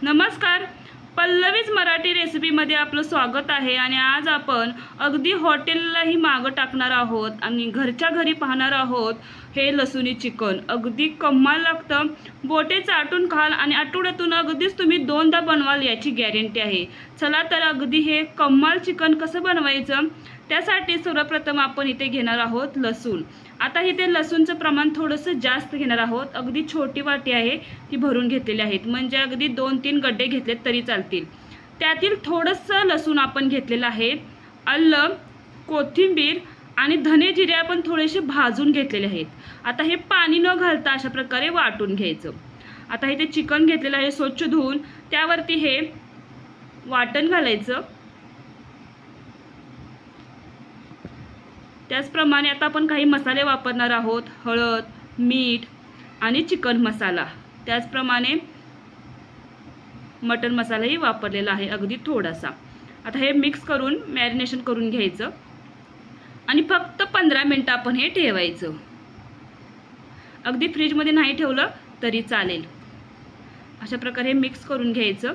नमस्कार, पल्लवीज मराठी रेसिपीमध्ये आपलं स्वागत आहे। आणि आज आपण अगदी हॉटेललाही मागं टाकणार आहोत आणि घरच्या घरी पाहणार आहोत हे लसूणी चिकन। अगदी कमाल लागतं, बोटे चाटून खाल आणि आठवड्यातून अगदीच तुम्ही दोनदा बनवाल याची गॅरंटी आहे। चला तर अगदी हे कमाल चिकन कसं बनवायचं त्यासाठी सर्वप्रथम आपण इथे घेणार आहोत लसूण। आता इथे लसूणचं प्रमाण थोडंसं जास्त घेणार आहोत, अगदी छोटी वाटी आहे ती भरून घेतलेली आहेत, म्हणजे अगदी 2-3 गड्डे घेतलेत तरी चालतील। त्यातील थोडंसं लसूण आपण घेतलेलं आहे, आलं, कोथिंबीर आणि धने जिरे आपण थोडेसे भाजून घेतलेले आहेत। आता हे पाणी न घालता अशा प्रकारे वाटून घ्यायचं। आता इथे चिकन घेतलेलं आहे स्वच्छ धुवून, त्यावरती हे वाटण घालायचं। त्याचप्रमाणे आता आपण काही मसाले वापरणार आहोत, हळद, मीठ आणि चिकन मसाला। त्याचप्रमाणे मटन मसालाही वापरलेला आहे अगदी थोडासा। आता हे मिक्स करून मॅरिनेशन करून घ्यायचं आणि फक्त 15 मिनिटं आपण हे ठेवायचं। अगदी फ्रीजमध्ये नाही ठेवलं तरी चालेल। अशा प्रकारे हे मिक्स करून घ्यायचं।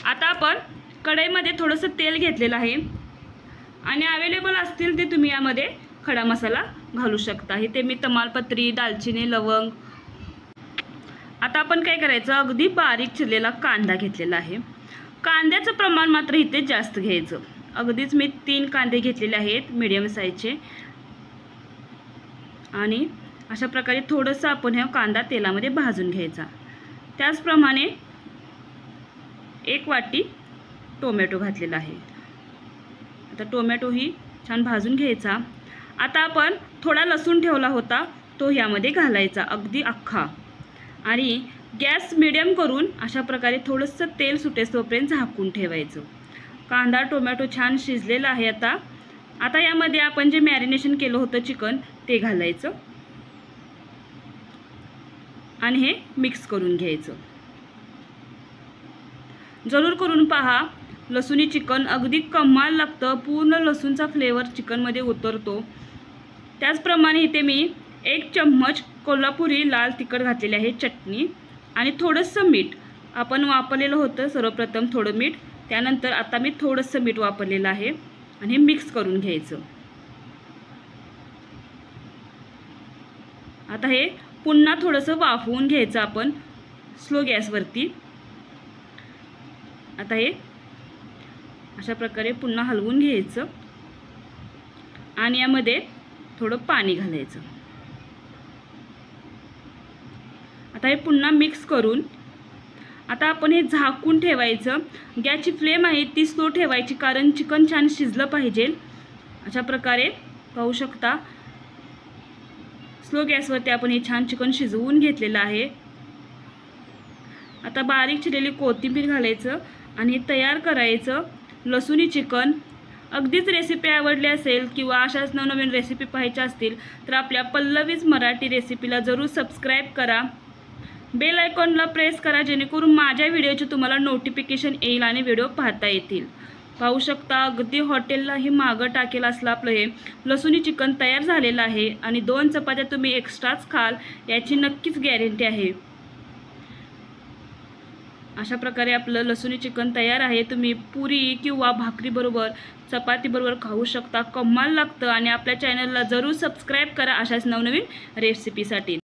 आता आपण कढईमध्ये थोडंसं तेल घेतलेलं आहे आणि अवेलेबल असतील ते तुम्ही यामध्ये खडा मसाला घालू शकता। इथे मी तमालपत्री, दालचिनी, लवंग। आता आपण काय करायचं, अगदी बारीक चिरलेला कांदा घेतलेला आहे। कांद्याचं प्रमाण मात्र इथे जास्त घ्यायचं। अगदीच मी 3 कांदे घेतलेले आहेत मीडियम साईजचे आणि अशा प्रकारे थोडंसं आपण हा कांदा तेलामध्ये भाजून घ्यायचा। त्याचप्रमाणे 1 वाटी टोमॅटो घातलेला आहे। आता टोमॅटोही छान भाजून घ्यायचा। आता आपण थोडा लसूण ठेवला होता तो यामध्ये घालायचा अगदी अख्खा आणि गॅस मीडियम करून अशा प्रकारे थोडंसं तेल सुटेस्तोपर्यंत झाकून ठेवायचं। कांदा टोमॅटो छान शिजलेला आहे। आता यामध्ये आपण जे मॅरिनेशन केलं होतं चिकन ते घालायचं आणि हे मिक्स करून घ्यायचं। जरूर करून पहा, लसूणी चिकन अगदी कमाल लागतं, पूर्ण लसूणचा फ्लेवर चिकनमध्ये उतरतो। त्याचप्रमाणे इथे मी 1 चम्मच कोल्हापुरी लाल तिखट घातलेले आहे, चटणी आणि थोडंसं मीठ आपण वापरलेलं होतं। सर्वप्रथम थोडं मीठ, त्यानंतर आता मी थोडंसं मीठ वापरलेलं आहे आणि हे मिक्स करून घ्यायचं। आता हे पुन्हा थोडंसं वाफवून घ्यायचं आपण स्लो गॅसवरती। आता हे अशा प्रकारे पुन्हा हलवून घ्यायचं आणि यामध्ये थोडं पाणी घालायचं। आता हे पुन्हा मिक्स करून आता आपण हे झाकून ठेवायचं। गॅसची फ्लेम आहे ती स्लो ठेवायची, कारण चिकन छान शिजलं पाहिजे। अशा प्रकारे पाहू शकता स्लो गॅसवरती आपण हे छान चिकन शिजवून घेतलेलं आहे। आता बारीक चिरलेली कोथिंबीर घालायचं आणि तयार करायचं लसूणी चिकन। अगदीच रेसिपी आवडली असेल किंवा अशाच नवनवीन रेसिपी पाहायच्या असतील तर आपल्या पल्लवीज मराठी रेसिपीला जरूर सबस्क्राईब करा, बेल आयकॉनला प्रेस करा, जेणेकरून माझ्या व्हिडिओचे तुम्हाला नोटिफिकेशन येईल आणि व्हिडिओ पाहता येतील। पाहू शकता अगदी हॉटेललाही मागं टाकेल असलं आपलं हे लसूणी चिकन तयार झालेलं आहे आणि 2 चपात्या तुम्ही एक्स्ट्राच खाल याची नक्कीच गॅरंटी आहे। अशा प्रकारे आपलं लसूणी चिकन तयार आहे। तुम्ही पुरी किंवा भाकरीबरोबर, चपातीबरोबर खाऊ शकता, कमाल लागतं। आणि आपल्या चॅनलला जरूर सबस्क्राईब करा अशाच नवनवीन रेसिपीसाठी।